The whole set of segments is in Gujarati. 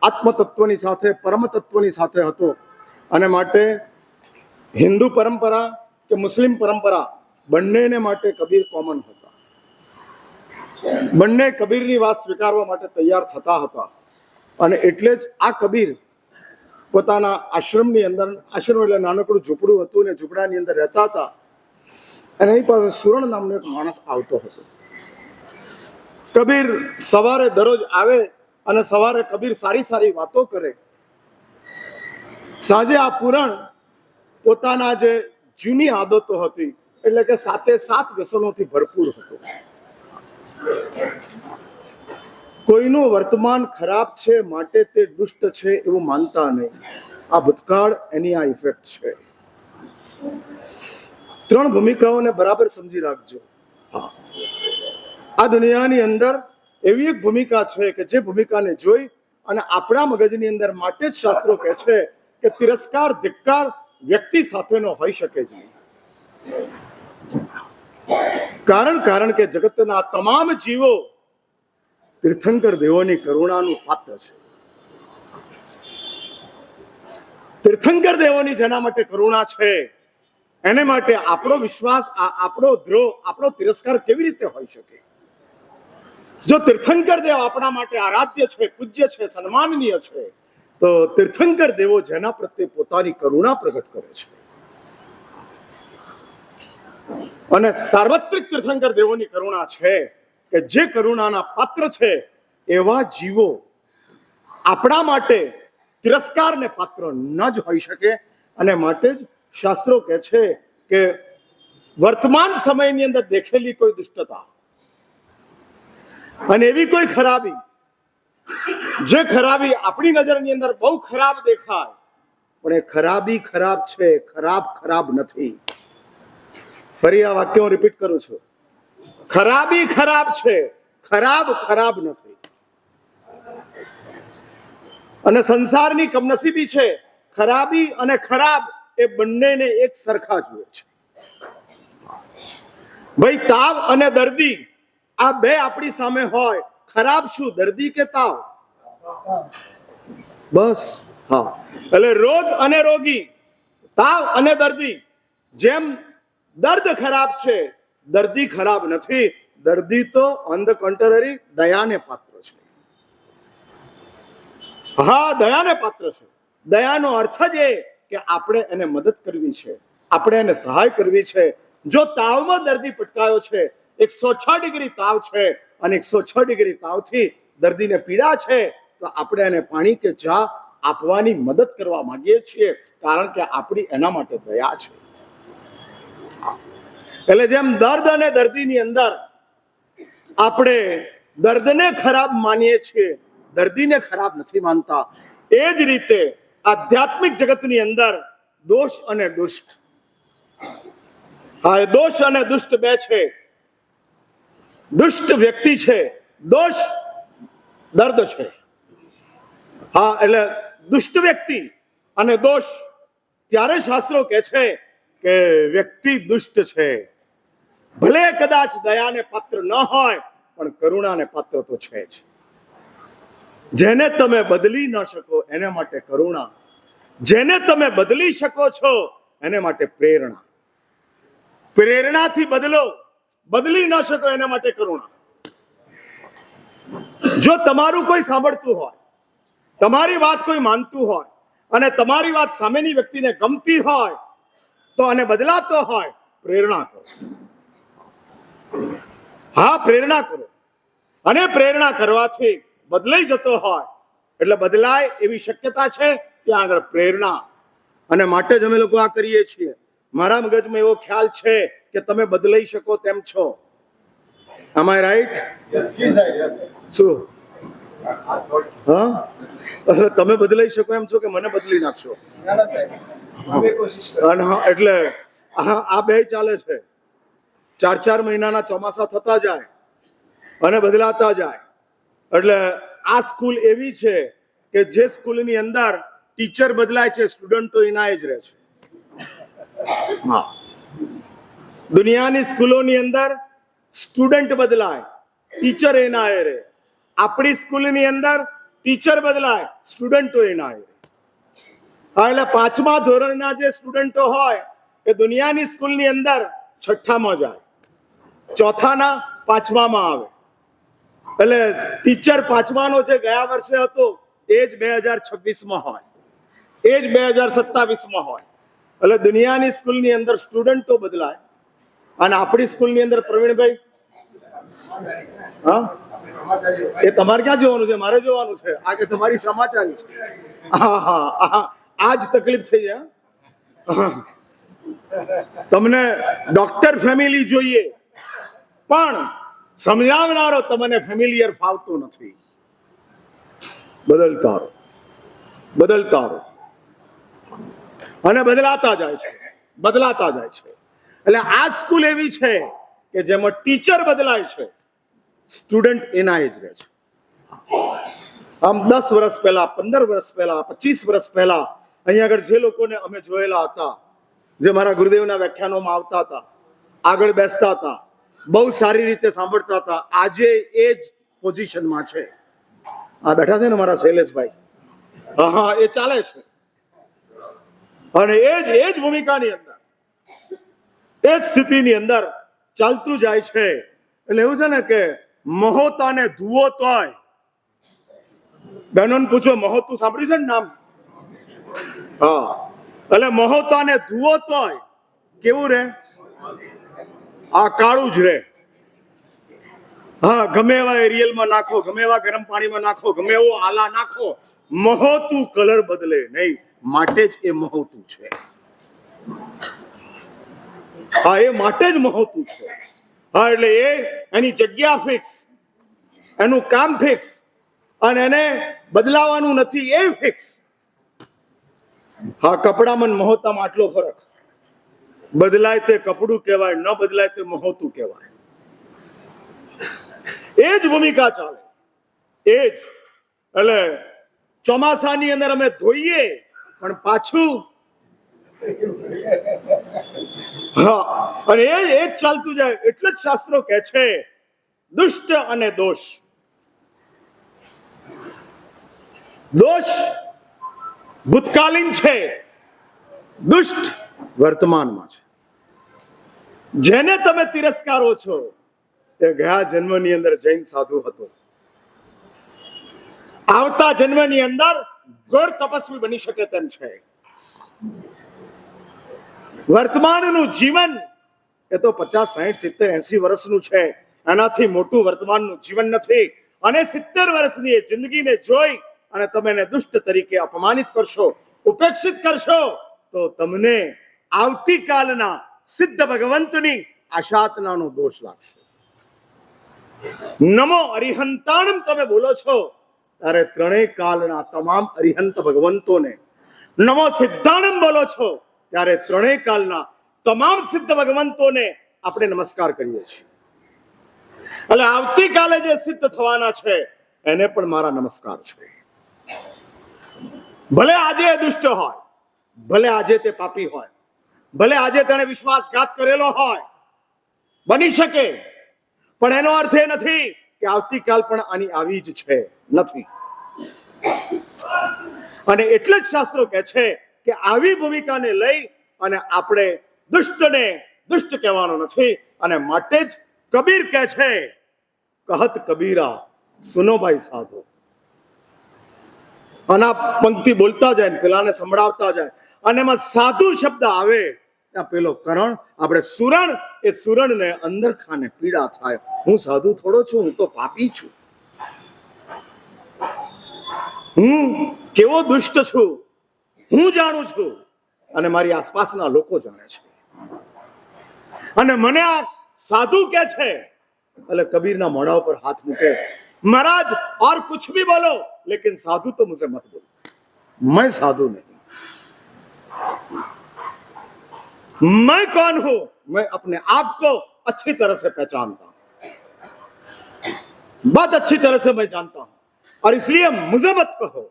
આત્મતત્વની સાથે પરમ તત્વની સાથે હતો અને માટે હિન્દુ પરંપરા કે મુસ્લિમ પરંપરા બંનેને માટે કબીર કોમન હતા. બંને કબીરની વાત સ્વીકારવા માટે તૈયાર થતા હતા અને એટલે જ આ કબીર પોતાના આશ્રમની અંદર, આશ્રમ એટલે નાનકડું ઝૂંપડું હતું ને ઝૂંપડાની અંદર રહેતા હતા અને એની પાસે સુરણ નામનો એક માણસ આવતો હતો. કબીર સવારે દરરોજ આવે અને સવારે કબીર સારી સારી વાતો કરે. સાંજે આ પુરાણ પોતાના જે જૂની આદતો હતી એટલે કે 7 વ્યસનોથી ભરપૂર હતો. કોઈનું વર્તમાન ખરાબ છે માટે તે દુષ્ટ છે એવું માનતા નહીં. આ ભૂતકાળ, એની આ ઇફેક્ટ છે. 3 ભૂમિકાઓને બરાબર સમજી રાખજો. હા, આ દુનિયાની અંદર એવી એક ભૂમિકા છે કે જે ભૂમિકાને જોઈ અને આપણા મગજની અંદર માટે જ શાસ્ત્રો કહે છે કે તિરસ્કાર, ધિક્કાર વ્યક્તિ સાથેનો હોઈ શકે જ નહીં. કારણ કે જગતના તમામ જીવો તીર્થંકર દેવોની કરુણાનું પાત્ર છે. તીર્થંકર દેવોની જેના માટે કરુણા છે એને માટે આપણો વિશ્વાસ, આપણો દ્રોહ, આપણો તિરસ્કાર કેવી રીતે હોઈ શકે? જો તીર્થંકર દેવ આપણા માટે આરાધ્ય છે, પૂજ્ય છે, સન્માનનીય છે, તો તીર્થંકર દેવો જેના પ્રત્યે પોતાની કરુણા પ્રગટ કરે છે અને સાર્વત્રિક તીર્થંકર દેવોની કરુણા છે કે જે કરુણાના પાત્ર છે એવા જીવો આપણા માટે તિરસ્કારને પાત્ર ન જ હોઈ શકે. અને માટે જ શાસ્ત્રો કહે છે કે વર્તમાન સમયની અંદર દેખેલી કોઈ દુષ્ટતા અને એવી કોઈ ખરાબી, જે ખરાબી આપણી નજરની અંદર બહુ ખરાબ દેખાય પણ એ ખરાબી ખરાબ છે, ખરાબ નથી. ફરી આ વાક્ય હું રિપીટ કરું છું. ખરાબી ખરાબ છે, ખરાબ નથી. અને સંસારની કમનસીબી છે, ખરાબી અને ખરાબ એ બંનેને એક સરખા જુએ છે. ભાઈ, તાવ અને દર્દી આ બે આપણી સામે હોય, ખરાબ શું, દર્દી કે તાવ? બસ. હા, એટલે રોગ અને રોગી, તાવ અને દર્દી. જેમ દર્દ ખરાબ છે, દર્દી ખરાબ નથી. દર્દી તો ઓન ધ કોન્ટ્રરી દયાને પાત્ર છે. હા, દયાને પાત્ર છે. દયાનો અર્થ જ એ કે આપણે એને મદદ કરવી છે, આપણે એને સહાય કરવી છે. જો તાવમાં દર્દી પટકાયો છે, 106 ડિગ્રી તાવ છે અને 106 ડિગ્રી તાવથી દર્દીને પીડા છે, તો આપણે એને પાણી કે ચા આપવાની મદદ કરવા માંગીએ છીએ કારણ કે આપણી એના માટે દયા છે. એટલે જેમ દર્દ અને દર્દીની અંદર આપણે દર્દને ખરાબ માનીએ છીએ, દર્દીને ખરાબ નથી માનતા, એ જ રીતે આધ્યાત્મિક જગતની અંદર દોષ અને દુષ્ટ, હા, દોષ અને દુષ્ટ બે છે. દુષ્ટ વ્યક્તિ છે, દોષ દર્દ છે. હા, એટલે દુષ્ટ વ્યક્તિ અને દોષ ત્યારે શાસ્ત્રો કહે છે કે વ્યક્તિ દુષ્ટ છે, ભલે કદાચ દયાને પાત્ર ન હોય પણ કરુણાને પાત્ર તો છે જ. જેને તમે બદલી ન શકો એને માટે કરુણા, જેને તમે બદલી શકો છો એને માટે પ્રેરણા. પ્રેરણાથી બદલો, બદલી ન શકો એના માટે કરુણા. જો તમારું કોઈ સાંભળતું હોય, તમારી વાત કોઈ માનતું હોય અને તમારી વાત સામેની વ્યક્તિને ગમતી હોય તો અને બદલાતો હોય, પ્રેરણા કરો. હા, પ્રેરણા કરો. અને પ્રેરણા કરવાથી બદલાઈ જતો હોય એટલે બદલાય એવી શક્યતા છે ત્યાં આગળ પ્રેરણા. અને માટે જ અમે લોકો આ કરીએ છીએ. મારા મગજમાં એવો ખ્યાલ છે કે તમે બદલાઈ શકો તેમ છો. Am I right? શું? હા, તમે બદલાઈ શકો એમ છો કે મને બદલી નાખશો? એટલે આ બે ચાલે છે. 4 મહિનાના ચોમાસા થતા જાય અને બદલાતા જાય. એટલે આ સ્કૂલ એવી છે કે જે સ્કૂલની અંદર ટીચર બદલાય છે, સ્ટુડન્ટો એના જ રહે છે. હા, દુનિયાની સ્કૂલોની અંદર સ્ટુડન્ટ બદલાય, ટીચર એના એ રહે. આપણી સ્કૂલની અંદર ટીચર બદલાય, સ્ટુડન્ટો એના આવે. એટલે 5મા ધોરણના જે સ્ટુડન્ટો હોય એ દુનિયાની સ્કૂલની અંદર 6ઠ્ઠામાં જાય, 4થાના 5મામાં આવે. એટલે ટીચર 5માનો જે ગયા વર્ષે હતો એ જ 2026માં હોય, એ જ 2027માં હોય. એટલે દુનિયાની સ્કૂલની અંદર સ્ટુડન્ટો બદલાય અને આપણી સ્કૂલની અંદર પ્રવીણભાઈ, હા, એ તમારે ક્યાં જોવાનું છે? મારે જોવાનું છે. આ કે તમારી સમાચારી છે. હા હા હા, આ જ તકલીફ થઈ જાય. તમને ડોક્ટર ફેમિલી જોઈએ પણ સમજાવનારો તમને ફેમિલિયર ફાવતો નથી. બદલતા રહો, બદલતા રહો અને બદલાતા જાય છે, બદલાતા જાય છે. એટલે આ સ્કૂલ એવી છે કે જેમાં ટીચર બદલાય છે, સ્ટુડન્ટ એના જ રહે છે. આમ 10 વર્ષ પહેલા, 15 વર્ષ પહેલા, 25 વર્ષ પહેલા અહીંયા આગળ જે લોકોને અમે જોયેલા હતા, જે મારા ગુરુદેવના વ્યાખ્યાનોમાં આવતા હતા, આગળ બેસતા હતા, બહુ સારી રીતે સાંભળતા હતા, આજે એ જ પોઝિશનમાં છે. આ બેઠા છે ને મારા શૈલેષભાઈ, હા હા, એ ચાલે છે. અને એ જ ભૂમિકાની અંદર, એ જ સ્થિતિની અંદર ચાલતું જાય છે. એટલે એવું છે ને કે મહોતાને ધુઓ તોય, બહેનોને પૂછો, મહોતું સાંભળ્યું છે ને નામ? હા, એટલે મહોતાને ધુઓ તોય કેવું રે? આ કાળું જ રે. હા, ગમે એવા એરિયલમાં નાખો, ગમે એવા ગરમ પાણીમાં નાખો, ગમે એવો આલા નાખો, મહોતું કલર બદલે નહીં. માટે જ એ મહોતું છે. હા, એ માટે જ મહોતું છે. હા, એટલે એ એની જગ્યા ફિક્સ, એનું કામ ફિક્સ, અને એને બદલાવાનું નથી, એ ફિક્સ. હા, કપડામાં મહોતામાં આટલો ફરક. બદલાય તે કપડું કહેવાય, ન બદલાય તે મહોતું કહેવાય. એ જ ભૂમિકા ચાલે, એ જ. એટલે ચોમાસાની અંદર અમે ધોઈએ પણ પાછું, હા, અને એ જ ચાલતું જાય. એટલે જ શાસ્ત્રો કહે છે દુષ્ટ અને દોષ. દોષ ભૂતકાલીન છે, દુષ્ટ વર્તમાનમાં છે. જેને તમે તિરસ્કારો છો એ ગયા જન્મની અંદર જૈન સાધુ હતો, આવતા જન્મની અંદર ઘોર તપસ્વી બની શકે તેમ છે. વર્તમાનનું જીવન એ તો 50, 60, 70, 80 વર્ષનું છે. એનાથી મોટું વર્તમાનનું જીવન નથી. અને 70 વર્ષની એ જિંદગીને જોઈ અને તમે એને દુષ્ટ તરીકે અપમાનિત કરશો, ઉપેક્ષિત કરશો, તો તમને આવતીકાલના સિદ્ધ ભગવંતની આશાતનાનો દોષ લાગશે. નમો અરિહંતાણમ તમે બોલો છો ત્યારે ત્રણેય કાલના તમામ અરિહંત ભગવંતોને, નમો સિદ્ધાણમ બોલો છો ત્યારે ત્રણેય કાલના તમામ સિદ્ધ ભગવંતોને આપણે નમસ્કાર કરીએ છીએ. એટલે આવતીકાલે જે સિદ્ધ થવાના છે એને પણ મારા નમસ્કાર છે. ભલે આજે એ દુષ્ટ હોય, ભલે આજે તે પાપી હોય, ભલે આજે તેણે વિશ્વાસઘાત કરેલો હોય, બની શકે, પણ એનો અર્થ એ નથી કે આવતીકાલ પણ આની આવી જ છે, નથી. અને એટલે જ શાસ્ત્રો કહે છે કે આવી ભૂમિકાને લઈ અને આપણે દુષ્ટને દુષ્ટ કહેવાનો નથી. અને માટે જ કબીર કહે છે, કહત કબીરા સુનો ભાઈ સાધો. આના પંક્તિ બોલતા જાય ને પેલાને સંભળાવતા જાય, અને એમાં સાધુ શબ્દ આવે ત્યાં પેલો કરણ, આપણે સુરણ, એ સુરણને અંદર ખાને પીડા થાય. હું સાધુ થોડો છું, હું તો પાપી છું. હું કેવો દુષ્ટ છું હું જાણું છું, અને મારી આસપાસના લોકો જાણે છે. અને મને આ સાધુ કે છે, એટલે કબીરના મોઢા ઉપર હાથ મૂકે, महाराज और कुछ भी बोलो लेकिन साधु तो मुझे मत बोलो, मैं साधु नहीं. मैं कौन हूं? मैं अपने आप को अच्छी तरह से पहचानता हूं, बहुत अच्छी तरह से मैं जानता हूं, और इसलिए मुझे मत कहो.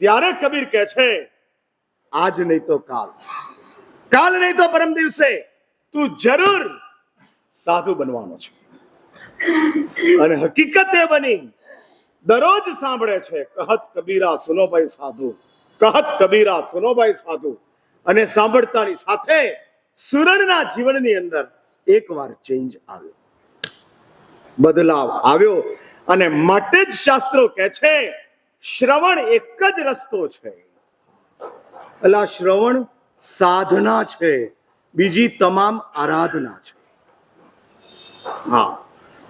ત્યારે કબીર કહે છે, આજ નહીં તો કાલ, કાલ નહીં તો પરમ દિવસે તું જરૂર સાધુ બનવાનો છે. અને હકીકત એ બની દરરોજ સાંભળે છે, કહત કબીરા સુનો ભાઈ સાધુ, કહત કબીરા સુનો ભાઈ સાધુ. અને સાંભળતાની સાથે સુરણના જીવનની અંદર એકવાર ચેન્જ આવ્યો, બદલાવ આવ્યો. અને માટે જ શાસ્ત્રો કહે છે શ્રવણ એક જ રસ્તો છે. એટલે આ શ્રવણ સાધના છે, બીજી તમામ આરાધના છે. હા,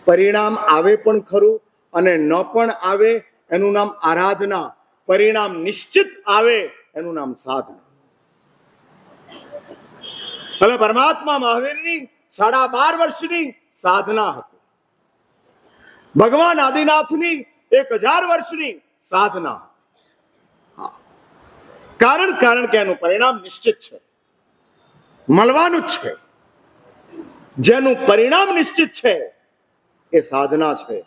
પરિણામ આવે પણ ખરું અને ન પણ આવે એનું નામ આરાધના, પરિણામ નિશ્ચિત આવે એનું નામ સાધના. એટલે પરમાત્મા મહાવીરની 12.5 વર્ષની સાધના હતી, ભગવાન આદિનાથની 1000 વર્ષની સાધના હતી. કારણ કે એનું પરિણામ નિશ્ચિત છે, મળવાનું જ છે. જેનું પરિણામ નિશ્ચિત છે એ સાધના છે,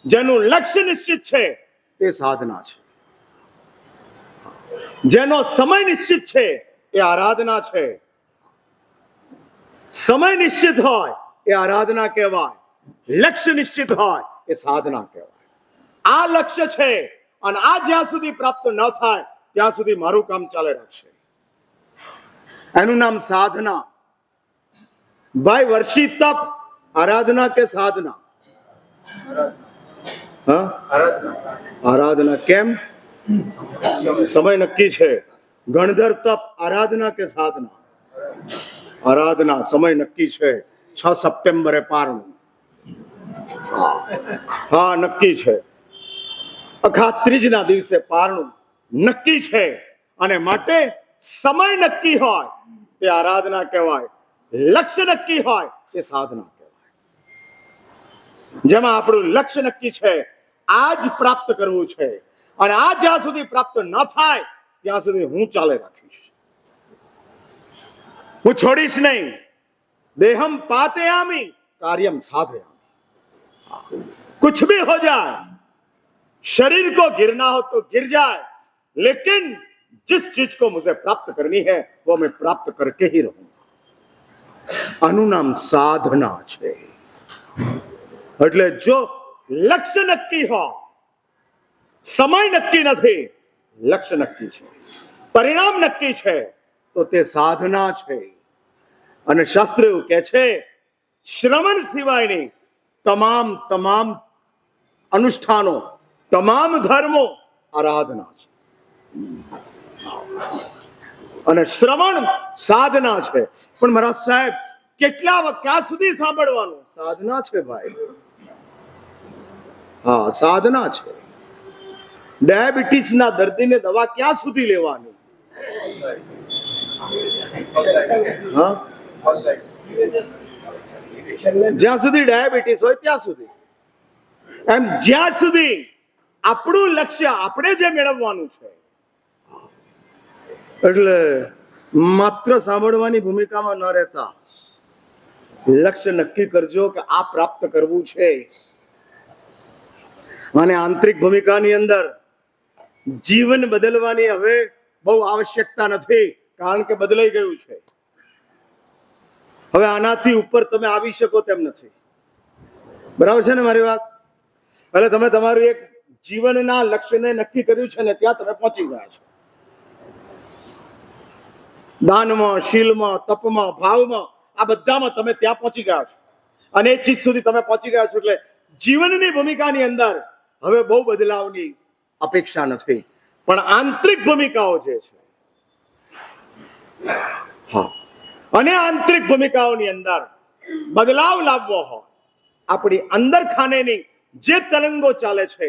જેનું લક્ષ્ય નિશ્ચિત છે તે સાધના છે, જેનો સમય નિશ્ચિત છે એ આરાધના છે. સમય નિશ્ચિત હોય એ આરાધના કહેવાય, લક્ષ્ય નિશ્ચિત હોય એ સાધના કહેવાય. આ લક્ષ્ય છે અને આ જ્યાં સુધી પ્રાપ્ત ન થાય ત્યાં સુધી મારું કામ ચાલે રાખશે, એનું નામ સાધના. ભાઈ, વર્ષી તપ આરાધના કે સાધના? આરાધના. કેમ? સમય નક્કી છે. ગણધર તપ આરાધના કે સાધના? આરાધના. સમય નક્કી છે, 6 સપ્ટેમ્બરે પારણું. હા, નક્કી છે. અખા ત્રીજના દિવસે પારણું નક્કી છે. અને માટે સમય નક્કી હોય તે આરાધના કહેવાય, લક્ષ્ય નક્કી હોય તે સાધના કહેવાય. જેમાં આપણું લક્ષ્ય નક્કી છે, આજ પ્રાપ્ત કરવું છે અને આ જ્યાં સુધી પ્રાપ્ત ન થાય ત્યાં સુધી હું ચાલે રાખીશ, હું છોડીશ નહીં. देहम पातयामी कार्यम साधयामी. कुछ भी हो जाए, शरीर को गिरना हो तो गिर जाए, लेकिन जिस चीज को मुझे प्राप्त करनी है वो मैं प्राप्त करके ही रहूंगा. આનું નામ સાધના છે. એટલે જો લક્ષ્ય નક્કી હોય, સમય નક્કી નથી, લક્ષ્ય નક્કી છે, પરિણામ નક્કી છે, તો તે સાધના છે. અને શાસ્ત્ર એવું કહે છે શ્રવણ સિવાયની તમામ અનુષ્ઠાનો, તમામ ધર્મો આરાધના છે અને શ્રવણ સાધના છે. પણ મારા સાહેબ, ક્યાં સુધી સાંભળવાનું? સાધના છે ભાઈ. હા, સાધના છે. ડાયાબિટીસના દર્દીને દવા ક્યાં સુધી લેવાની? હા, જ્યાં સુધી ડાયાબિટીસ હોય ત્યાં સુધી. એમ જ્યાં સુધી આપણું લક્ષ્ય આપણે જે મેળવવાનું છે. એટલે માત્ર સાંભળવાની ભૂમિકામાં ન રહેતા લક્ષ્ય નક્કી કરજો કે આ પ્રાપ્ત કરવું છે. અને આંતરિક ભૂમિકાની અંદર જીવન બદલવાની હવે બહુ આવશ્યકતા નથી, કારણ કે બદલાઈ ગયું છે. હવે આનાથી ઉપર તમે આવી શકો તેમ નથી. બરાબર છે ને મારી વાત? એટલે તમે તમારું એક જીવનના લક્ષ્યને નક્કી કર્યું છે ને ત્યાં તમે પહોંચી ગયા છો. દાનમાં, શીલમાં, તપમાં, ભાવમાં, આ બધામાં તમે ત્યાં પહોંચી ગયા છો અને એ ચીજ સુધી તમે પહોંચી ગયા છો. એટલે જીવનની ભૂમિકાની અંદર હવે બહુ બદલાવની અપેક્ષા નથી, પણ આંતરિક ભૂમિકાઓ જે છે, હા, અને આંતરિક ભૂમિકાઓની અંદર બદલાવ લાવવો હોય, આપણી અંદર ખાનેની જે તરંગો ચાલે છે,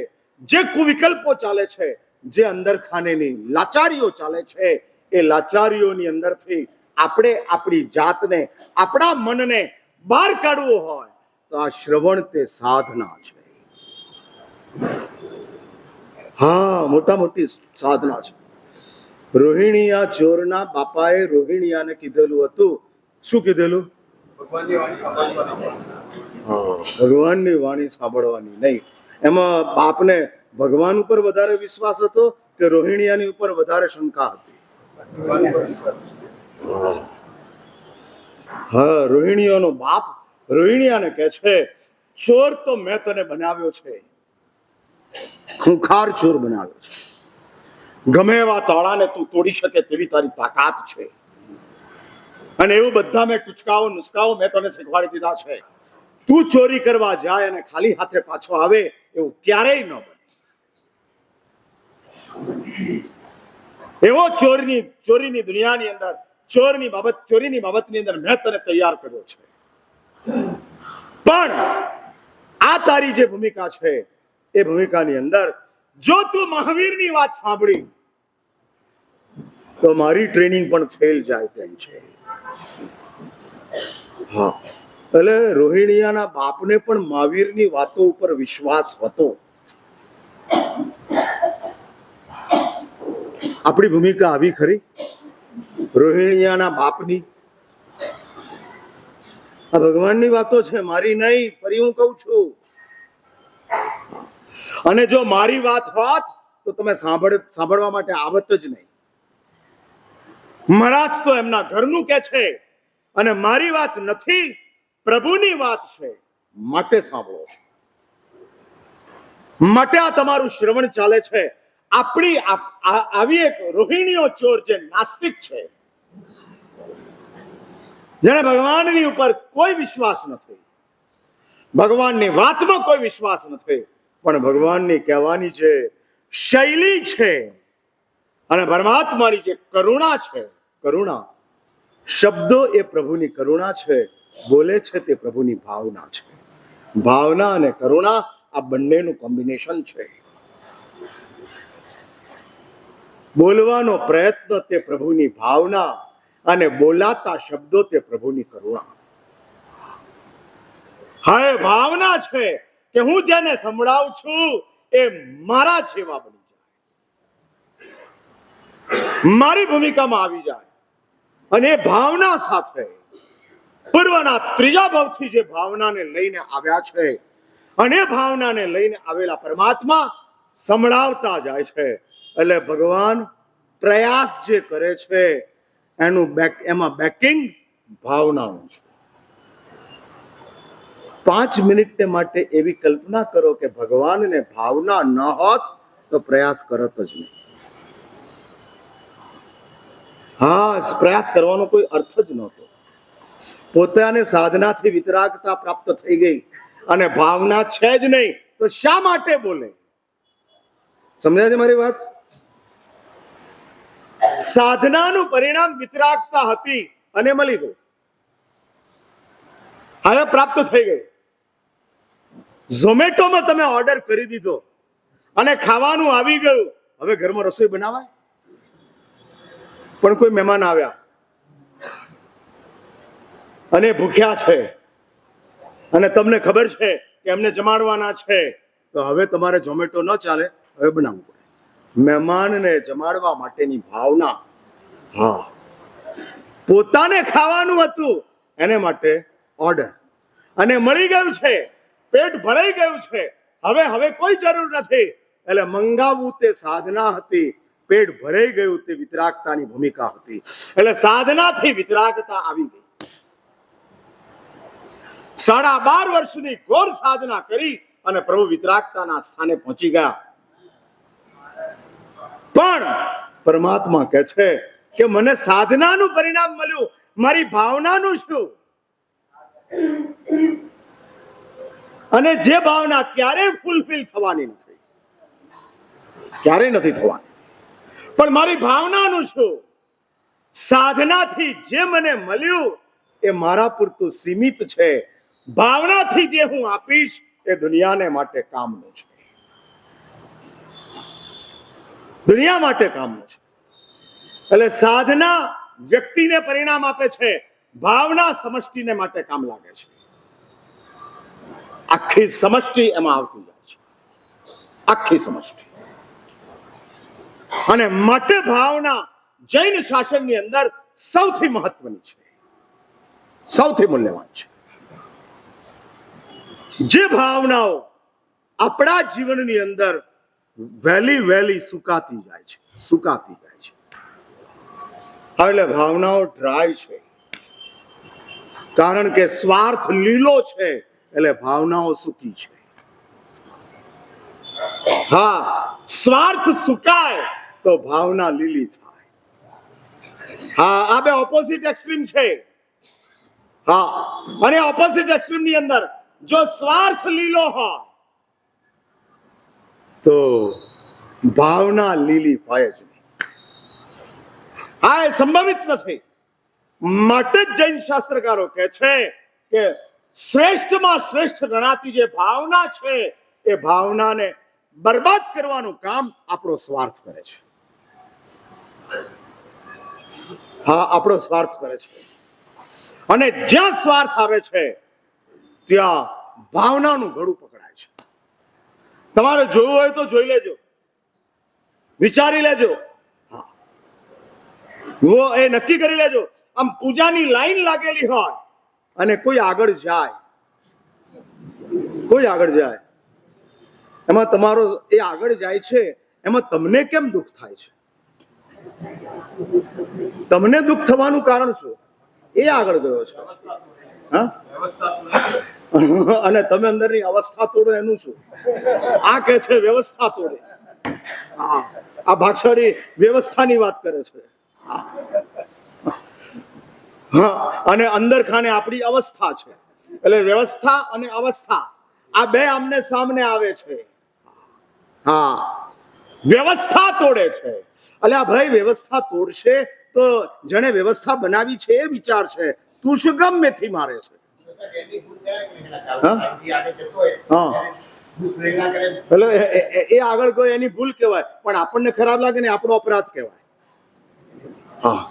જે કુવિકલ્પો ચાલે છે, જે અંદર ખાનેની લાચારીઓ ચાલે છે, એ લાચારીઓની અંદરથી આપણે આપણી જાતને, આપણા મનને બહાર કાઢવું હોય તો આ શ્રવણ તે સાધના છે. હા, મોટી સાધના છે. રોહિણીયા ચોરના બાપાએ રોહિણીયાને કીધેલું હતું, શું કીધેલું? ભગવાનની વાણી સાંભળવાની નહીં. એમાં બાપને ભગવાન ઉપર વધારે વિશ્વાસ હતો કે રોહિણીયાની ઉપર વધારે શંકા હતી? હા, રોહિણીયાનો બાપ રોહિણીયાને કહે છે ચોર તો મેં તને બનાવ્યો છે, ખૂંખાર ચોર બનાવ્યો છે. ગમે એવા તાળાને તું તોડી શકે તેવી તારી તાકાત છે. અને એવું બધા મેં ટુચકાઓ નુસ્કાઓ મેં તને શીખવાડી દીધા છે. તું ચોરી કરવા જાય અને ખાલી હાથે પાછો આવે એવું ક્યારેય ન બને. એવો ચોરીની દુનિયાની અંદર ચોરીની બાબતની અંદર મેં તને તૈયાર કર્યો છે. પણ આ તારી જે ભૂમિકા છે એ ભૂમિકાની અંદર જો તું મહાવીરની વાત સાંભળી તો મારી ટ્રેનિંગ પણ ફેલ જાય તેમ છે. હા, એટલે રોહિણીયાના બાપને પણ મહાવીરની વાતો ઉપર વિશ્વાસ હતો. આપણી ભૂમિકા આવી ખરી રોહિણીયાના બાપની? આ ભગવાનની વાતો છે, મારી નહીં. ફરી હું કહું છું, અને જો મારી વાત હોત તો તમે સાંભળવા માટે આવત જ નહીં. મહારાજ તો એમના ઘરનું કે છે અને મારી વાત નથી, પ્રભુની વાત છે માટે સાંભળો છો. માટે આ તમારું શ્રવણ ચાલે છે. આપણી આવી એક રોહિણીઓ ચોર જે નાસ્તિક છે, જેને ભગવાનની ઉપર કોઈ વિશ્વાસ નથી, ભગવાનની વાતમાં કોઈ વિશ્વાસ નથી, પણ ભગવાનની કહેવાની જે શૈલી છે અને પરમાત્માની જે કરુણા છે, કરુણા શબ્દો એ પ્રભુની કરુણા છે, બોલે છે તે પ્રભુની ભાવના છે. ભાવના અને કરુણા આ બંનેનું કોમ્બિનેશન છે. બોલવાનો પ્રયત્ન તે પ્રભુની ભાવના અને બોલાતા શબ્દો તે પ્રભુની કરુણા. હવે ભાવના છે કે હું જેને સંભળાવું છું એ મારા જેવા બની જાય, મારી ભૂમિકામાં આવી જાય. અને એ ભાવના સાથે પૂર્વના ત્રીજા ભાવથી જે ભાવનાને લઈને આવ્યા છે અને એ ભાવનાને લઈને આવેલા પરમાત્મા સંભળાવતા જાય છે. એટલે ભગવાન પ્રયાસ જે કરે છે એમાં બેકિંગ ભાવનાનું છે. 5 મિનિટ માટે એવી કલ્પના કરો કે ભગવાનને ભાવના ન હોત તો પ્રયાસ કરત જ નહીં. હા, પ્રયાસ કરવાનો કોઈ અર્થ જ નહોતો. પોતાને સાધનાથી વિતરાગતા પ્રાપ્ત થઈ ગઈ અને ભાવના છે જ નહીં તો શા માટે બોલે? સમજાય છે મારી વાત? સાધનાનું પરિણામ વિતરાગતા હતી અને મળી ગયું, હવે પ્રાપ્ત થઈ ગયું. ઝોમેટોમાં તમે ઓર્ડર કરી દીધો અને ખાવાનું આવી ગયું, હવે ઘરમાં રસોઈ બનાવાય? પણ કોઈ મહેમાન આવ્યા અને ભૂખ્યા છે અને તમને ખબર છે કે એમને જમાડવાના છે, તો હવે તમારે ઝોમેટો ન ચાલે, હવે બનાવવું પડે. મહેમાનને જમાડવા માટેની ભાવના. હા, પોતાને ખાવાનું હતું એને માટે ઓર્ડર અને મળી ગયું છે, પેટ ભરાઈ ગયું છે, હવે કોઈ જરૂર નથી, એટલે મંગાવવું તે સાધના હતી, પેટ ભરાઈ ગયું તે વિતરાગતાની ભૂમિકા હતી. એટલે સાધનાથી વિતરાગતા આવી ગઈ. 12.5 વર્ષની ઘોર સાધના કરી અને પ્રભુ વિતરાગતાના સ્થાને પહોંચી ગયા. પણ પરમાત્મા કહે છે કે મને સાધનાનું પરિણામ મળ્યું, મારી ભાવનાનું શું? અને જે ભાવના ક્યારેય ફૂલફિલ થવાની નથી, ક્યારેય નથી થવાની, પણ મારી ભાવનાનું શું? સાધનાથી જે મને મળ્યું એ મારા પૂરતું સીમિત છે, ભાવનાથી જે હું આપીશ એ દુનિયાને માટે કામનું છે, દુનિયા માટે કામનું છે. એટલે સાધના વ્યક્તિને પરિણામ આપે છે, ભાવના સમષ્ટિને માટે કામ લાગે છે. આખી સમષ્ટિ એમાં આવતી જાય છે, આખી સમષ્ટિ. અને માટે ભાવના જૈન શાસનની અંદર સૌથી મહત્વની છે, સૌથી મૂલ્યવાન છે. જે ભાવનાઓ આપણા જીવનની અંદર વહેલી સુકાતી જાય છે, સુકાતી જાય છે. એટલે ભાવનાઓ ડ્રાય છે, કારણ કે સ્વાર્થ લીલો છે, એટલે ભાવનાઓ સૂકી છે. હા, સ્વાર્થ સુકાય તો ભાવના લીલી થાય. હા, આ બે ઓપોઝિટ એક્સ્ટ્રીમ છે. હા, અને ઓપોઝિટ એક્સ્ટ્રીમ ની અંદર જો સ્વાર્થ લીલો હોય તો ભાવના લીલી હોય જ નહીં. આ એ સંભવિત નથી. માટે જ જૈન શાસ્ત્રકારો કહે છે કે શ્રેષ્ઠમાં શ્રેષ્ઠ ગણાતી જે ભાવના છે એ ભાવનાને બરબાદ કરવાનું કામ આપણો સ્વાર્થ કરે છે. હા, આપણો સ્વાર્થ કરે છે. અને જ્યાં સ્વાર્થ આવે છે ત્યાં ભાવનાનું ગળું પકડાય છે. તમારે જોવું હોય તો જોઈ લેજો, વિચારી લેજો, એ નક્કી કરી લેજો. આમ પૂજાની લાઈન લાગેલી હોય અને કોઈ આગળ જાય, એમાં તમારો એ આગળ જાય છે એમાં તમને કેમ દુઃખ થાય છે? તમને દુઃખ થવાનું કારણ શું? એ આગળ ગયો છે, હા, અને તમે અંદરની અવસ્થા તોડો એનું શું? આ કે છે વ્યવસ્થા તોડે. હા, આ ભાગશાળી વ્યવસ્થાની વાત કરે છે. હા, અને અંદર ખાને આપણી અવસ્થા છે. એટલે વ્યવસ્થા અને અવસ્થા આ બે આમને સામને આવે છે. હા, વ્યવસ્થા તોડે છે. એટલે આ ભાઈ વ્યવસ્થા તોડશે તો જેને વ્યવસ્થા બનાવી છે એ વિચાર છે, તું શું ગમેથી મારે છે? એટલે એ આગળ કોઈ એની ભૂલ કહેવાય, પણ આપણને ખરાબ લાગે ને આપણો અપરાધ કહેવાય. હા,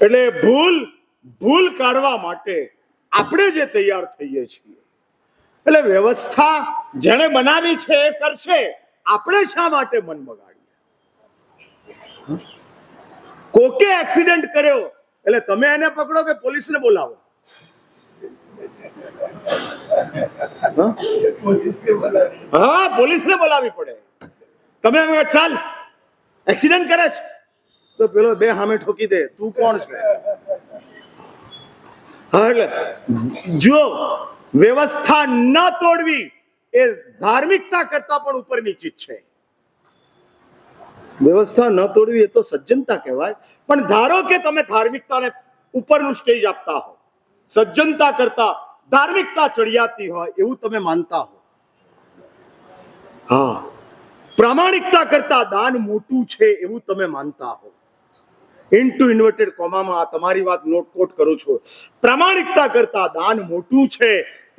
એટલે ભૂલ કાઢવા માટે આપણે જે તૈયાર થઈએ છીએ. એટલે વ્યવસ્થા જેને બનાવી છે એ કરશે, આપણે શા માટે મન બગાડીએ? કોકે એક્સિડન્ટ કર્યો એટલે તમે એને પકડો કે પોલીસને બોલાવો? હા, પોલીસને બોલાવી પડે. તમે ચાલ એક્સિડન્ટ કરે છે તો પેલો બે સામે ઠોકી દે, તું કોણ છે? હા, એટલે જો વ્યવસ્થા ન તોડવી એ ધાર્મિકતા કરતા પણ ઉપરની ચીજ છે. વ્યવસ્થા ન તોડવી એ તો સજ્જનતા કહેવાય. પણ ધારો કે તમે ધાર્મિકતાને ઉપરનું સ્ટેજ આપતા હો, સજ્જનતા કરતા ધાર્મિકતા ચડિયાતી હોય એવું તમે માનતા હો. હા, પ્રામાણિકતા કરતા દાન મોટું છે એવું તમે માનતા હો. ઇન્ટુ ઇન્વર્ટેડ કોમામાં તમારી વાત નોટ કોટ કરું છું. પ્રામાણિકતા કરતા દાન મોટું છે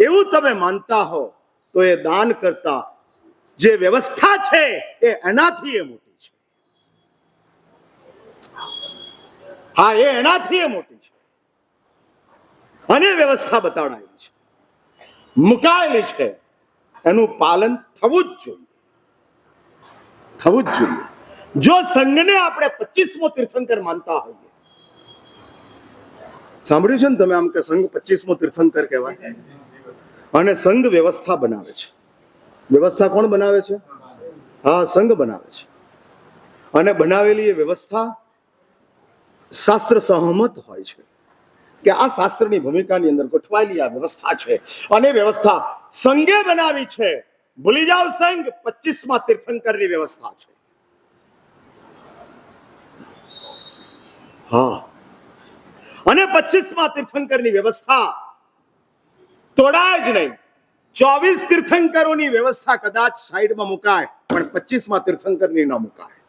એવું તમે માનતા હો તો એ દાન કરતા જે વ્યવસ્થા છે એ એનાથી એ મોટી છે. હા, એ એનાથી એ મોટી છે. અને વ્યવસ્થા બતાડાયેલી છે, મુકાયેલી છે, એનું પાલન થવું જ જોઈએ. જો સંઘને આપણે 25મો તીર્થંકર માનતા હોઈએ, સાંભળ્યું છે ને તમે આમ કે સંઘ 25મો તીર્થંકર કહેવાય, અને સંઘ વ્યવસ્થા બનાવે છે. વ્યવસ્થા કોણ બનાવે છે? હા, સંઘ બનાવે છે. અને બનાવેલી એ વ્યવસ્થા શાસ્ત્ર સહમત હોય છે કે આ શાસ્ત્રની ભૂમિકાની અંદર ગોઠવાયેલી આ વ્યવસ્થા છે, અને વ્યવસ્થા સંઘે બનાવી છે. ભૂલી જાઓ, સંઘ 25મા તીર્થંકરની વ્યવસ્થા છે. હા, અને 25મા તીર્થંકરની વ્યવસ્થા તોડાય જ નહીં. 24 તીર્થંકરોની વ્યવસ્થા કદાચ સાઈડમાં મુકાય પણ 25મા તીર્થંકરની ન મુકાય.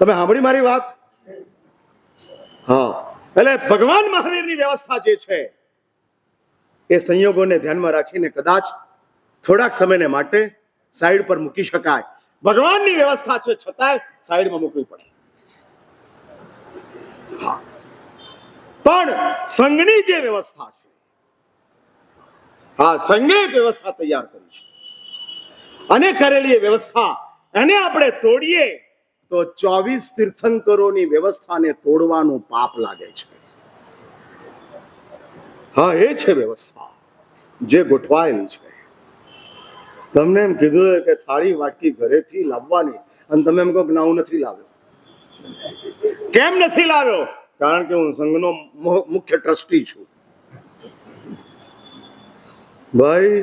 તમે સાંભળી મારી વાત? હા, એટલે ભગવાન મહાવીરની વ્યવસ્થા જે છે એ સંયોગોને ધ્યાનમાં રાખીને કદાચ થોડાક સમયને માટે સાઈડ પર મૂકી શકાય. ભગવાનની વ્યવસ્થા છે છતાંય સાઈડમાં મૂકવી પડે. હા, પણ સંઘની જે વ્યવસ્થા છે, હા, સંઘે એક વ્યવસ્થા તૈયાર કરી છે, અને કરેલી એ વ્યવસ્થા એને આપણે તોડીએ તો 24 તીર્થંકરોની વ્યવસ્થાને તોડવાનું પાપ લાગે છે. હા, એ છે વ્યવસ્થા જે ગોઠવાયેલી છે. તમને એમ કીધું કે થાળી વાટકી ઘરેથી લાવવાની, અને તમે એમ કહો કે ના, હું નથી લાવ્યો. કેમ નથી લાવ્યો? કારણ કે હું સંઘનો મુખ્ય ટ્રસ્ટી છું. ભાઈ,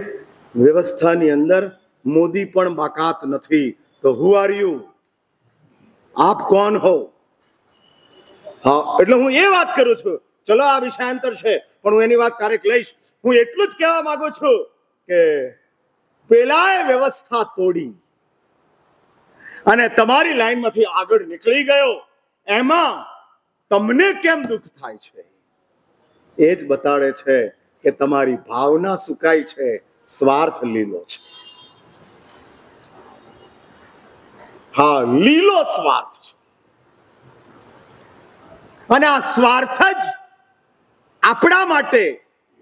વ્યવસ્થાની અંદર મોદી પણ બાકાત નથી. તો હુ આર યુ? આપ કોણ હો? હા, એટલે હું એ વાત કરું છું. ચલો આ વિષયાંતર છે, પણ હું એની વાત ક્યારેક લઈશ. હું એટલું જ કહેવા માંગુ છું કે પેલાએ વ્યવસ્થા તોડી અને તમારી લાઈનમાંથી આગળ નીકળી ગયો, એમાં તમને કેમ દુઃખ થાય છે? એ જ બતાડે છે કે તમારી ભાવના સુકાઈ છે, સ્વાર્થ લીલો છે. હા, લીલો સ્વાર્થ છે. અને આ સ્વાર્થ જ આપણા માટે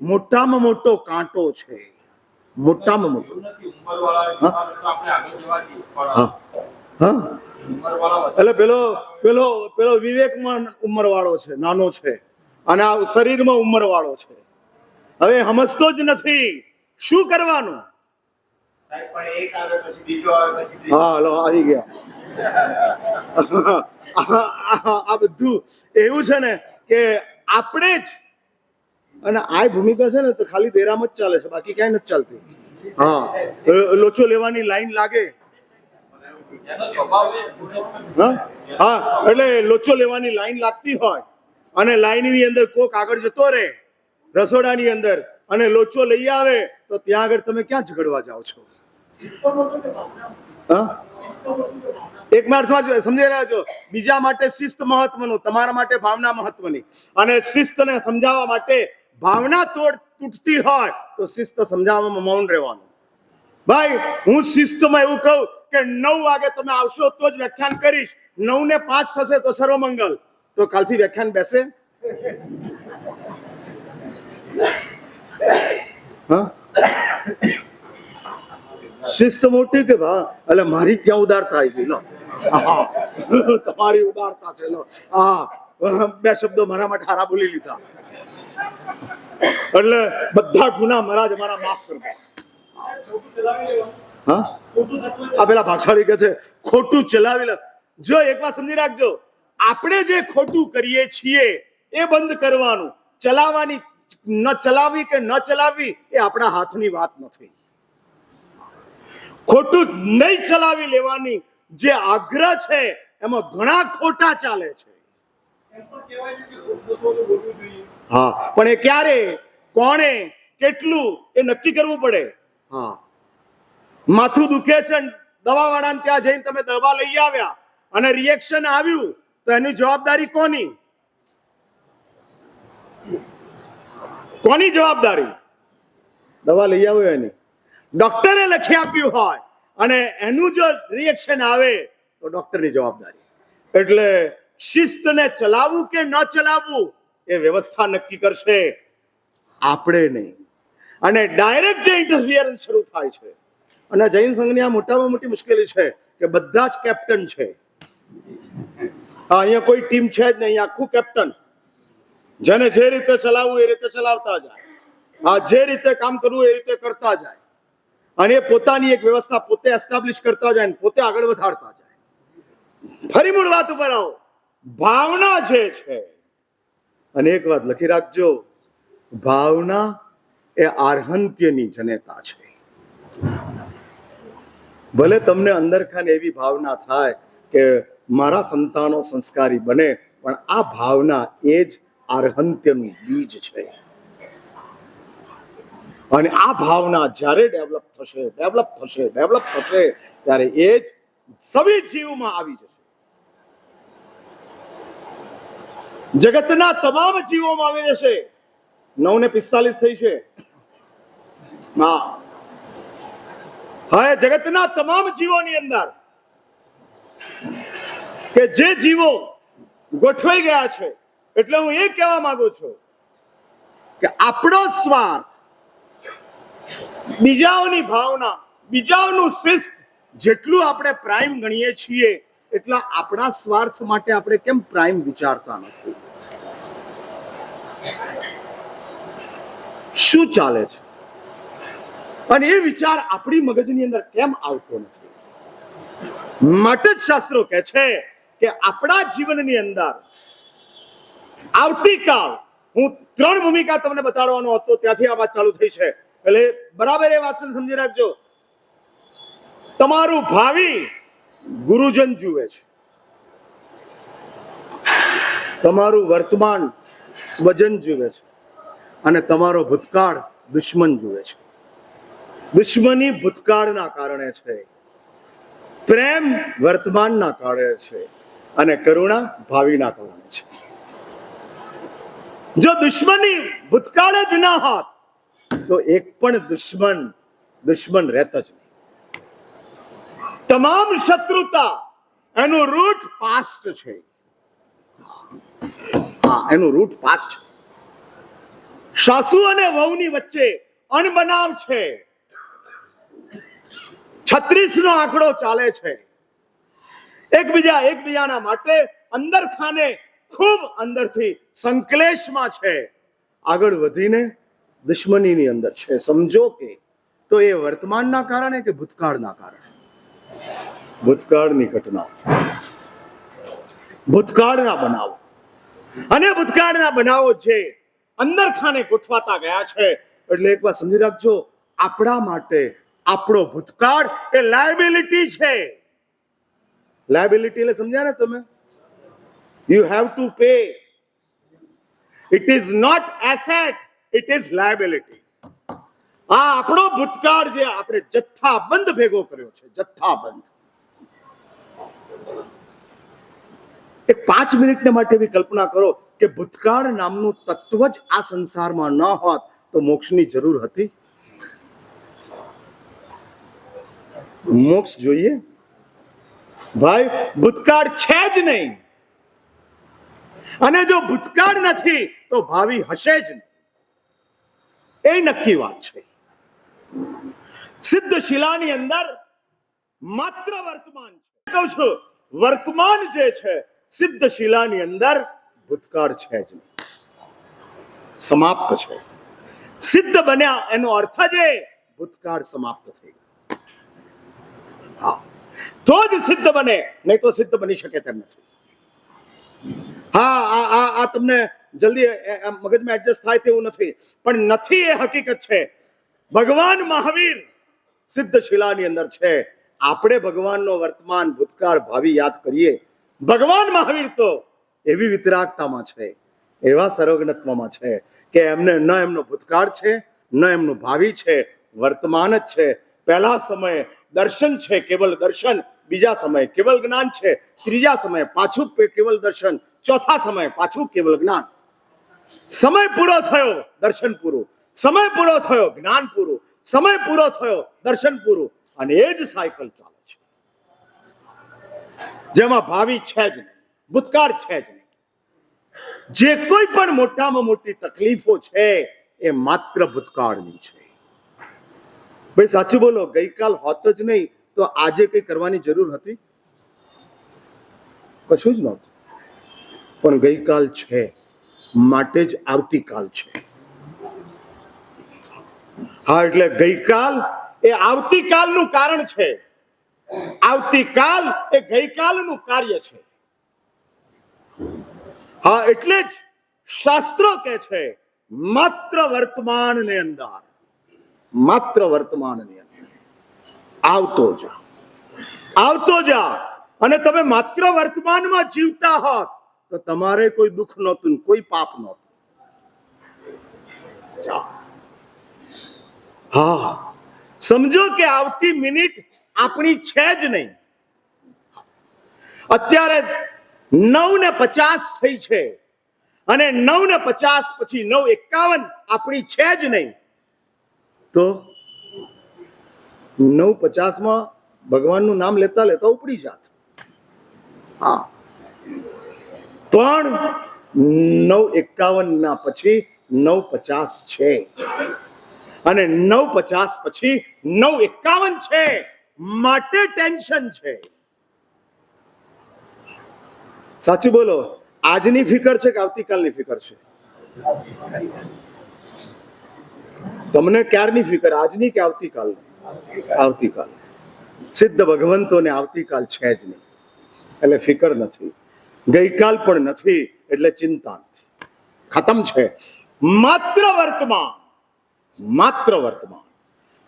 મોટામાં મોટો કાંટો છે. મોટામાં મોટો. એટલે પેલો વિવેકમાં ઉંમર વાળો છે, નાનો છે, અને આ શરીરમાં ઉંમર વાળો છે. હવે સમજતો જ નથી શું કરવાનું. હા, લો આવી ગયા. આ બધું એવું છે ને કે આપણે જ, અને આ ભૂમિકા છે ને તો ખાલી દેરામ જ ચાલે છે, બાકી ક્યાંય નથી ચાલતી. હા, લોચો લેવાની લાઈન લાગે. હા, એટલે લોચો લેવાની લાઈન લાગતી હોય અને લાઈનની અંદર કોક આગળ જતો રહે રસોડાની અંદર અને લોચો લઈ આવે, તો ત્યાં આગળ તમે ક્યાં ઝઘડવા જાઓ છો? એક માણસમાં સમજી રહ્યા છો, બીજા માટે શિસ્ત મહત્વનું, તમારા માટે ભાવના મહત્વની. અને શિસ્તને સમજાવવા માટે ભાવના તૂટતી હોય તો શિસ્ત સમજાવવામાં મૌન રહેવાનું. ભાઈ, હું શિસ્તમાં એવું કહું કે 9 વાગે તમે આવશો તો જ વ્યાખ્યાન કરીશ. 9 ને 5 થશે તો સર્વમંગલ. તો કાલથી વ્યાખ્યાન બેસે? હા, શિસ્ત મોટી કે ભા એટલે મારી ક્યાં ઉદારતા આવી ગઈ? લો, તમારી ઉદારતા છે. લો, હા, 2 શબ્દો મારા માટે હારા બોલી લીધા એટલે બધા ગુના મહારાજ મારા માફ કરતા. હા, આ પેલા ભાગશાળી કે છે ખોટું ચલાવી લે. જો એક વાત સમજી રાખજો, આપણે જે ખોટું કરીએ છીએ એ બંધ કરવાનું. ચલાવવાની ન ચલાવી કે ન ચલાવવી એ આપણા હાથની વાત નથી. ખોટું નહીં ચલાવી લેવાની જે આગ્રહ છે એમાં ઘણા ખોટા ચાલે છે. હા, પણ એ ક્યારે, કોણે, કેટલું એ નક્કી કરવું પડે. હા, માથું દુખે છે, દવા વાળાને ત્યાં જઈને તમે દવા લઈ આવ્યા અને રિએક્શન આવ્યું તો એની જવાબદારી કોની? કોની જવાબદારી? દવા લઈ આવ્યો એની. ડોક્ટરે લખી આપ્યું હોય અને એનું જો રિએક્શન આવે તો ડોક્ટરની જવાબદારી. એટલે શિસ્તને ચલાવવું કે ન ચલાવવું એ વ્યવસ્થા નક્કી કરશે, આપણે નહીં. અને ડાયરેક્ટ જે ઇન્ટરફિયરન્સ શરૂ થાય છે, અને જૈન સંઘની આ મોટામાં મોટી મુશ્કેલી છે કે બધા જ કેપ્ટન છે. અહીંયા કોઈ ટીમ છે જ નહીં, અહીંયા આખું કેપ્ટન. જેને જે રીતે ચલાવવું એ રીતે ચલાવતા જાય. હા, જે રીતે કામ કરવું એ રીતે કરતા જાય. અને એ પોતાની એક વ્યવસ્થા પોતે એસ્ટાબ્લિશ કરતા જાય, પોતે આગળ વધારતા જાય. ફરી મૂળ વાત ઉપર આવો, ભાવના જે છે, અને એક વાત લખી રાખજો, ભાવના એ આર્હંત્યની જનેતા છે. ભલે તમને અંદર ખાને એવી ભાવના થાય કે મારા સંતાનો સંસ્કારી બને, પણ આ ભાવના એ જ આર્હંત્યનું બીજ છે. અને આ ભાવના જ્યારે ડેવલપ થશે ત્યારે એ જ સભી જીવમાં આવી જશે. જગતના તમામ જીવોમાં આવી જશે. 9:45 થઈ છે. હા, હા, જગતના તમામ જીવોની અંદર કે જે જીવો ગોઠવાઈ ગયા છે. એટલે હું એ કહેવા માંગુ છું કે આપણો સ્વાર્થ, બીજાઓની ભાવના, બીજાઓનું શિસ્ત જેટલું આપણે પ્રાઇમ ગણીએ છીએ એટલા આપણા સ્વાર્થ માટે આપણે કેમ પ્રાઇમ વિચારતા નથી? શું ચાલે છે? અને એ વિચાર આપણી મગજની અંદર કેમ આવતો નથી? માટે જ શાસ્ત્રો કહે છે કે આપણા જીવનની અંદર આવતીકાલ, હું 3 ભૂમિકા તમને બતાડવાનો હતો, ત્યાંથી આ વાત ચાલુ થઈ છે. એટલે બરાબર એ વાત સમજી રાખજો. તમારું ભાવિ ગુરુજન જુએ છે, તમારું વર્તમાન સ્વજન જુએ છે, અને તમારો ભૂતકાળ દુશ્મન જુએ છે. દુશ્મની ભૂતકાળના કારણે છે, પ્રેમ વર્તમાનના કારણે છે, અને કરુણા ભાવિના કારણે છે. જો દુશ્મની ભૂતકાળ જ ના હોત તો એક પણ દુશ્મન રહેતો જ નહીં. તમામ શત્રુતા એનું રૂટ પાસ્ટ છે. એનું રૂટ પાસ્ટ છે. સાસુ અને વહુની વચ્ચે અણબનાવ છે. 36 નો આંકડો ચાલે છે. એકબીજાના માટે અંદર ખાને ખૂબ અંદરથી સંકલેશમાં છે. આગળ વધીને દુશ્મનીની અંદર છે. સમજો કે તો એ વર્તમાનના કારણે કે ભૂતકાળના કારણે? ભૂતકાળની ઘટના, ભૂતકાળના બનાવો, અને ભૂતકાળના બનાવો જે અંદર ખાને ગોઠવાતા ગયા છે. એટલે એક વાત સમજી રાખજો, આપણા માટે આપણો ભૂતકાળ એ લાયબિલિટી છે. લાયબિલિટી એટલે સમજ્યા ને તમે? You have to pay. It is not asset, it is liability. આ આપણો ભૂતકાળ જે આપણે જથ્થાબંધ ભેગો કર્યો છે, જથ્થાબંધ. એક 5 મિનિટ માટે બી કલ્પના કરો કે ભૂતકાળ નામનું તત્વ જ આ સંસારમાં ન હોત તો મોક્ષની જરૂર હતી? મોક્ષ જોઈએ ભાઈ, ભૂતકાળ છે જ નહીં. અને જો ભૂતકાળ નથી તો ભાવિ હશે જ નહીં. એ નક્કી વાત છે. સિદ્ધ શિલાની અંદર માત્ર વર્તમાન છે. કહું છું, વર્તમાન જે છે સિદ્ધ શિલાની અંદર ભૂતકાળ છે જ નહીં, સમાપ્ત છે. સિદ્ધ બન્યા એનો અર્થ જ ભૂતકાળ સમાપ્ત થઈ ગયો. હા, તો જ સિદ્ધ બને, નહીં તો સિદ્ધ બની શકે તેમ નથી. હા, આ તમને જલ્દી મગજમાં એડજસ્ટ થાય તેવું નથી, પણ નથી એ હકીકત છે. ભગવાન મહાવીર સિદ્ધ શિલાની અંદર છે. આપણે ભગવાનનો વર્તમાન, ભૂતકાળ, ભાવિ યાદ કરીએ. ભગવાન મહાવીર તો એવી વિતરાગતામાં છે, એવા સર્વજ્ઞત્વમાં છે કે એમને ન એમનો ભૂતકાળ છે, ન એમનું ભાવિ છે, વર્તમાન જ છે. પહેલા સમયે દર્શન છે, કેવલ દર્શન. બીજા સમયે કેવલ જ્ઞાન છે. ત્રીજા સમયે પાછું કેવલ દર્શન. ચોથા સમયે પાછું કેવલ જ્ઞાન. સમય પૂરો થયો, દર્શન પૂરું. સમય પૂરો થયો, જ્ઞાન પૂરું. સમય પૂરો થયો, દર્શન પૂરું. અને એ જ સાયકલ ચાલે છે, જેમાં ભાવિ છે જ નહીં, ભૂતકાળ છે જ નહીં. જે કોઈ પણ મોટામાં મોટી તકલીફો છે એ માત્ર ભૂતકાળની છે. ભાઈ સાચું બોલો, ગઈકાલ હોત જ નહીં તો આજે કઈ કરવાની જરૂર હતી? કશું જ નહોતું. પણ ગઈકાલ છે માટે જ આવતીકાલ છે. હા, એટલે ગઈકાલ એ આવતીકાલનું કારણ છે. આવતીકાલ એ ગઈકાલનું કાર્ય છે. હા, એટલે જ શાસ્ત્રો કહે છે માત્ર વર્તમાનની અંદર, માત્ર વર્તમાનની અંદર આવતો જા, આવતો જા. અને તમે માત્ર વર્તમાનમાં જીવતા હોત તો તમારે કોઈ દુઃખ નહોતું, કોઈ પાપ નહોતું. હા, સમજો કે આવતી મિનિટ આપણી છે જ નહીં. અત્યારે 9:50 થઈ છે અને 9:50 પછી 9:51 આપણી છે જ નહીં. તો 9:50 ભગવાનનું નામ લેતા લેતા ઉપડી જાત. હા, પણ 9:51 પછી 9:50 છે, અને 9:50 પછી 9:51 છે. માટે ટેન્શન છે. સાચું બોલો, આજની ફિકર છે કે આવતીકાલની ફિકર છે? તમને ક્યારની ફિકર, આજની કે આવતીકાલની? આવતીકાલ. સિદ્ધ ભગવંતોને આવતીકાલ છે જ નહીં, એટલે ફિકર નથી. ગઈકાલ પણ નથી, એટલે ચિંતા નથી. ખતમ છે. માત્ર વર્તમાન, માત્ર વર્તમાન.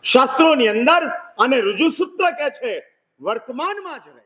શાસ્ત્રોની અંદર અને ઋજુસૂત્ર કે છે વર્તમાનમાં જ રહે.